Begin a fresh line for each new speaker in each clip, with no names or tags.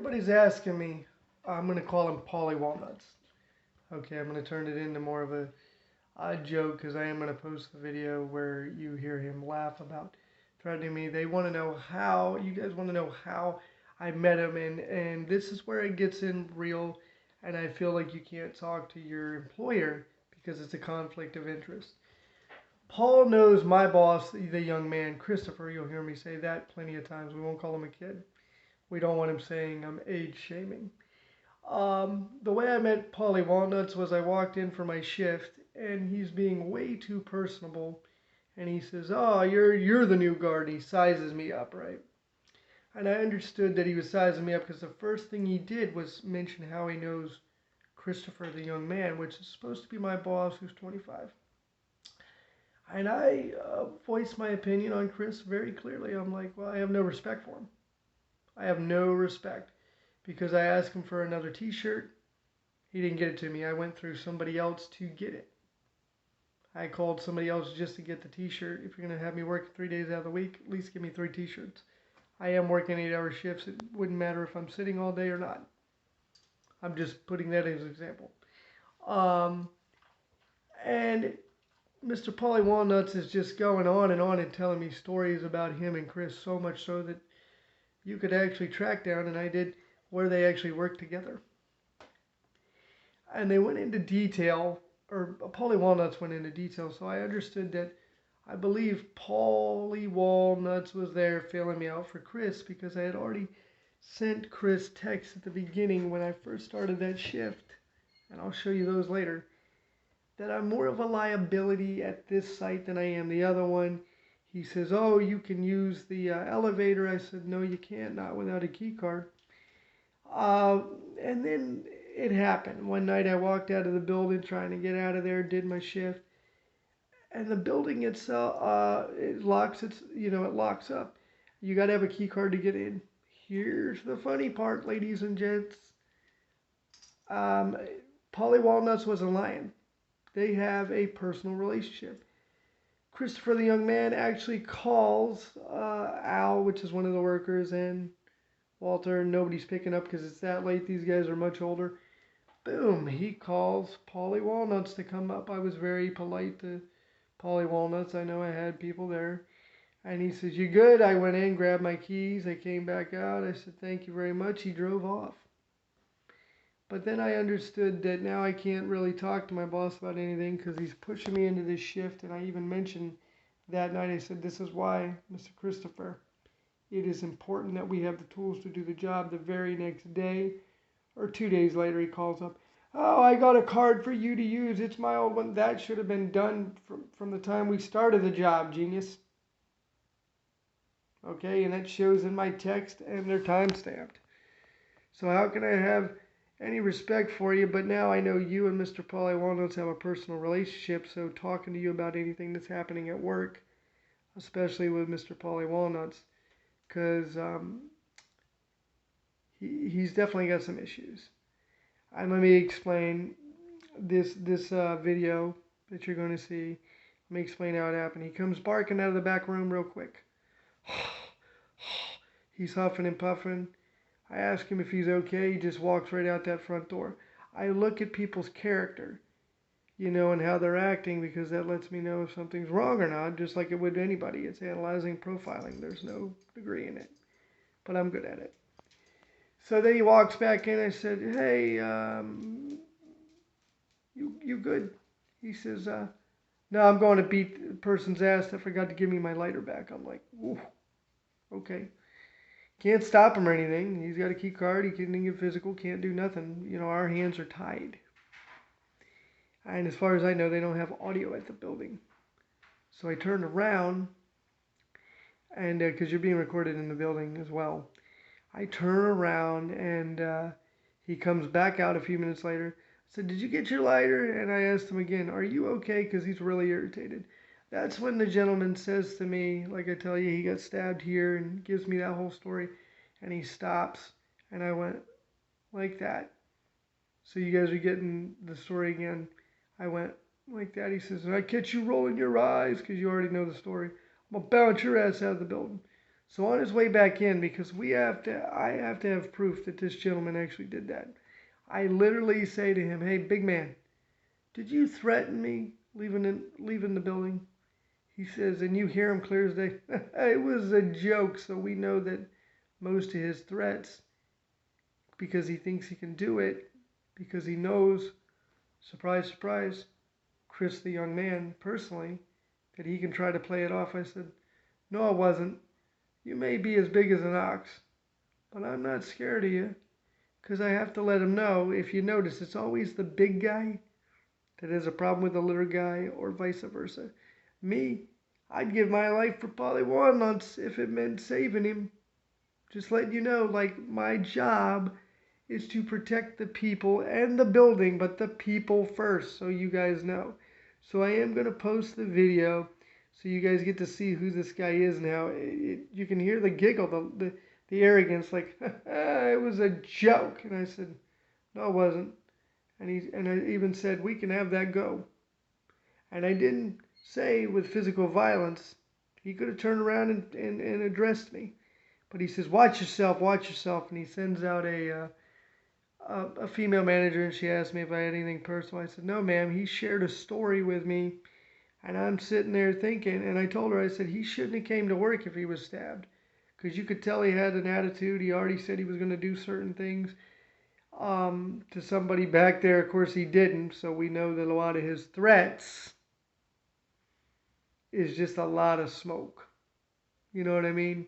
Everybody's asking me, I'm going to call him PaulieWalnuts. Okay, I'm going to turn it into more of a odd joke because I am going to post the video where you hear him laugh about threatening me. They want to know how, you guys want to know how I met him, and this is where it gets in real, and I feel like you can't talk to your employer because it's a conflict of interest. Paul knows my boss, the young man, Christopher. You'll hear me say that plenty of times. We won't call him a kid. We don't want him saying I'm age shaming. The way I met PaulieWalnuts was I walked in for my shift, and he's being way too personable. And he says, "Oh, you're the new guard." And he sizes me up, right? And I understood that he was sizing me up because the first thing he did was mention how he knows Christopher, the young man, which is supposed to be my boss, who's 25. And I voiced my opinion on Chris very clearly. I'm like, well, I have no respect for him. I have no respect because I asked him for another t-shirt. He didn't get it to me. I went through somebody else to get it. I called somebody else just to get the t-shirt. If you're going to have me work 3 days out of the week, at least give me 3 t-shirts. I am working 8-hour shifts. It wouldn't matter if I'm sitting all day or not. I'm just putting that as an example. And Mr. PaulieWalnuts is just going on and telling me stories about him and Chris, so much so that you could actually track down, and I did, where they actually worked together. And they went into detail, or PaulieWalnuts went into detail, so I understood that I believe PaulieWalnuts was there filling me out for Chris because I had already sent Chris texts at the beginning when I first started that shift, and I'll show you those later, that I'm more of a liability at this site than I am the other one. He says, "Oh, you can use the elevator." I said, "No, you can't, not without a key card." And then it happened. One night I walked out of the building trying to get out of there, did my shift, and the building itself, it locks up. You got to have a key card to get in. Here's the funny part, ladies and gents. PaulieWalnuts wasn't lying. They have a personal relationship. Christopher, the young man, actually calls Al, which is one of the workers, and Walter. Nobody's picking up because it's that late. These guys are much older. Boom, he calls PaulieWalnuts to come up. I was very polite to PaulieWalnuts. I know I had people there. And he says, "You good?" I went in, grabbed my keys. I came back out. I said, "Thank you very much." He drove off. But then I understood that now I can't really talk to my boss about anything because he's pushing me into this shift. And I even mentioned that night, I said, "This is why, Mr. Christopher, it is important that we have the tools to do the job." The very next day, or 2 days later, he calls up, "Oh, I got a card for you to use. It's my old one." That should have been done from the time we started the job, genius. Okay, and that shows in my text, and they're time-stamped. So how can I have any respect for you? But now I know you and Mr. PaulieWalnuts have a personal relationship, so talking to you about anything that's happening at work, especially with Mr. PaulieWalnuts, because he's definitely got some issues. And let me explain this video that you're going to see. Let me explain how it happened. He comes barking out of the back room real quick. He's huffing and puffing. I ask him if he's okay. He just walks right out that front door. I look at people's character, and how they're acting, because that lets me know if something's wrong or not, just like it would anybody. It's analyzing profiling. There's no degree in it, but I'm good at it. So then he walks back in. I said, "Hey, you good?" He says, "No, I'm going to beat the person's ass that forgot to give me my lighter back." I'm like, "Ooh, okay." Can't stop him or anything. He's got a key card. He can't get physical. Can't do nothing. Our hands are tied. And as far as I know, they don't have audio at the building. So I turned around, and because you're being recorded in the building as well, I turn around, and he comes back out a few minutes later. I said, "Did you get your lighter?" And I asked him again, "Are you okay?" Because he's really irritated. That's when the gentleman says to me, like I tell you, he got stabbed here, and gives me that whole story. And he stops, and I went like that. So you guys are getting the story again. I went like that. He says, "And I catch you rolling your eyes," because you already know the story, "I'm going to bounce your ass out of the building." So on his way back in, because I have to have proof that this gentleman actually did that. I literally say to him, "Hey, big man, did you threaten me leaving the building?" He says, and you hear him clear as day. It was a joke, so we know that most of his threats, because he thinks he can do it, because he knows, surprise, surprise, Chris the young man personally, that he can try to play it off. I said, "No, it wasn't. You may be as big as an ox, but I'm not scared of you." Because I have to let him know, if you notice, it's always the big guy that has a problem with the little guy, or vice versa. Me, I'd give my life for PaulieWalnuts if it meant saving him. Just letting you know, like, my job is to protect the people and the building, but the people first, so you guys know. So I am going to post the video so you guys get to see who this guy is now. You can hear the giggle, the arrogance, like, it was a joke. And I said, "No, it wasn't." And I even said, "We can have that go." And I didn't say with physical violence. He could have turned around and addressed me. But he says, "Watch yourself, watch yourself." And he sends out a female manager, and she asked me if I had anything personal. I said, "No, ma'am." He shared a story with me, and I'm sitting there thinking, and I told her, I said, he shouldn't have came to work if he was stabbed. Because you could tell he had an attitude. He already said he was going to do certain things to somebody back there. Of course, he didn't. So we know that a lot of his threats is just a lot of smoke. You know what I mean?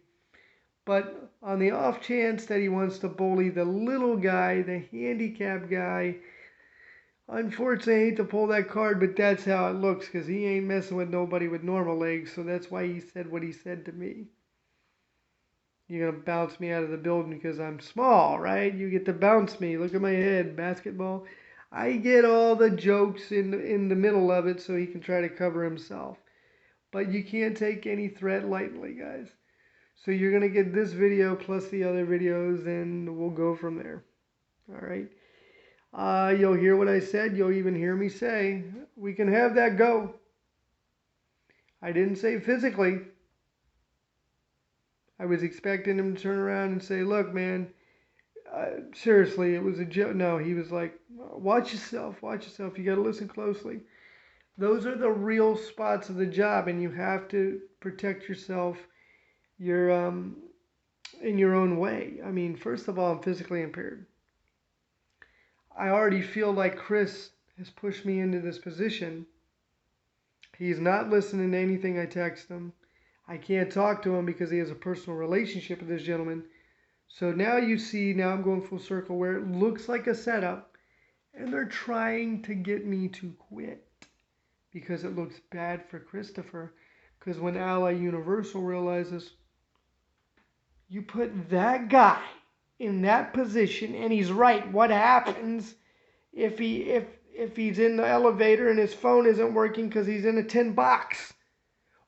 But on the off chance that he wants to bully the little guy, the handicapped guy, unfortunately, I hate to pull that card, but that's how it looks, because he ain't messing with nobody with normal legs, so that's why he said what he said to me. You're going to bounce me out of the building because I'm small, right? You get to bounce me. Look at my head, basketball. I get all the jokes in the middle of it so he can try to cover himself. But you can't take any threat lightly, guys. So you're going to get this video plus the other videos, and we'll go from there. All right. You'll hear what I said. You'll even hear me say, we can have that go. I didn't say physically. I was expecting him to turn around and say, "Look, man, seriously, it was a joke." No, he was like, "Watch yourself, watch yourself. You got to listen closely." Those are the real spots of the job, and you have to protect yourself. You're in your own way. I mean, first of all, I'm physically impaired. I already feel like Chris has pushed me into this position. He's not listening to anything I text him. I can't talk to him because he has a personal relationship with this gentleman. So now you see, now I'm going full circle where it looks like a setup, and they're trying to get me to quit because it looks bad for Christopher. Because when Ally Universal realizes you put that guy in that position, and he's right, what happens if he's in the elevator and his phone isn't working because he's in a tin box?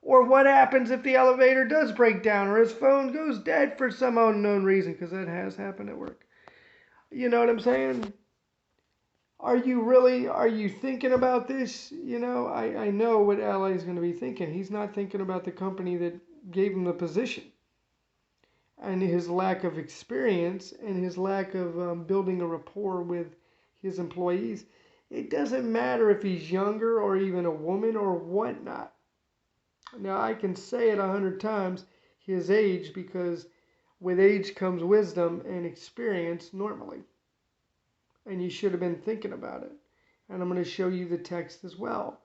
Or what happens if the elevator does break down or his phone goes dead for some unknown reason? Because that has happened at work. You know what I'm saying? Are you thinking about this? You know, I know what Ally is going to be thinking. He's not thinking about the company that gave him the position, and his lack of experience and his lack of building a rapport with his employees. It doesn't matter if he's younger or even a woman or whatnot. Now, I can say it 100 times, his age, because with age comes wisdom and experience normally. And you should have been thinking about it. And I'm going to show you the text as well.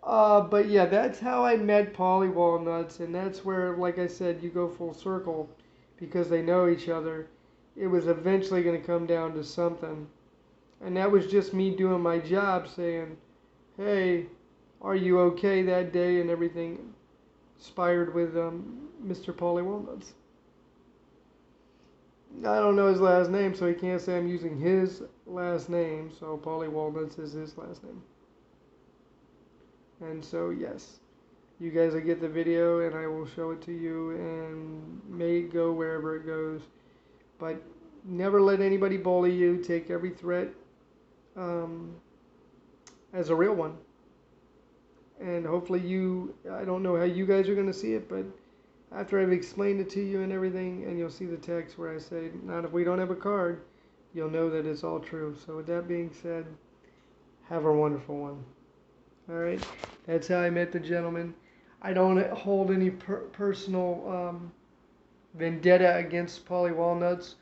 But yeah, that's how I met PaulieWalnuts, and that's where, like I said, you go full circle because they know each other. It was eventually going to come down to something. And that was just me doing my job, saying, "Hey, are you okay that day?" and everything, inspired with Mr. PaulieWalnuts. I don't know his last name, so he can't say I'm using his last name, so PaulieWalnuts is his last name. And so, yes, you guys will get the video, and I will show it to you, and may it go wherever it goes. But never let anybody bully you. Take every threat as a real one. And hopefully I don't know how you guys are going to see it, but after I've explained it to you and everything, and you'll see the text where I say, not if we don't have a card, you'll know that it's all true. So with that being said, have a wonderful one. All right, that's how I met the gentleman. I don't hold any personal vendetta against PaulieWalnuts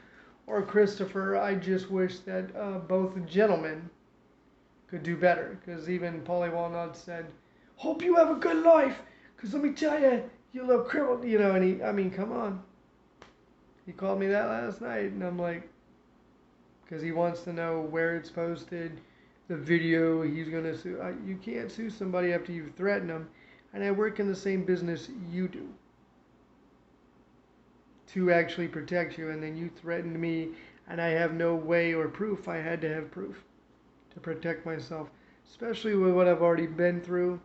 or Christopher. I just wish that both gentlemen could do better, because even PaulieWalnuts said, "Hope you have a good life, because let me tell you, you little criminal," you know. And I mean, come on. He called me that last night, and I'm like, because he wants to know where it's posted, the video he's gonna sue. You can't sue somebody after you threaten them, and I work in the same business you do to actually protect you, and then you threatened me, and I have no way or proof. I had to have proof to protect myself, especially with what I've already been through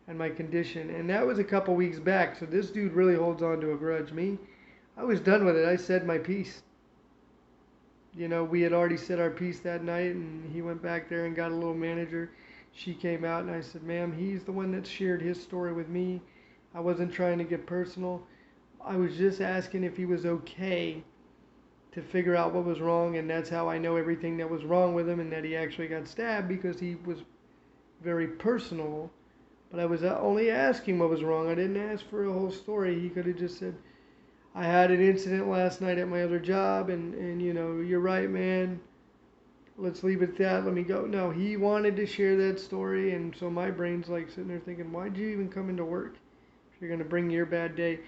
and my condition. And that was a couple weeks back, so this dude really holds on to a grudge. Me, I was done with it. I said my piece. You know, we had already said our piece that night, and he went back there and got a little manager. She came out, and I said, "Ma'am, he's the one that shared his story with me. I wasn't trying to get personal. I was just asking if he was okay to figure out what was wrong, and that's how I know everything that was wrong with him, and that he actually got stabbed because he was very personal. But I was only asking what was wrong. I didn't ask for a whole story. He could have just said, I had an incident last night at my other job, and you know, you're right, man. Let's leave it at that. Let me go." No, he wanted to share that story, and so my brain's like sitting there thinking, why'd you even come into work if you're going to bring your bad day?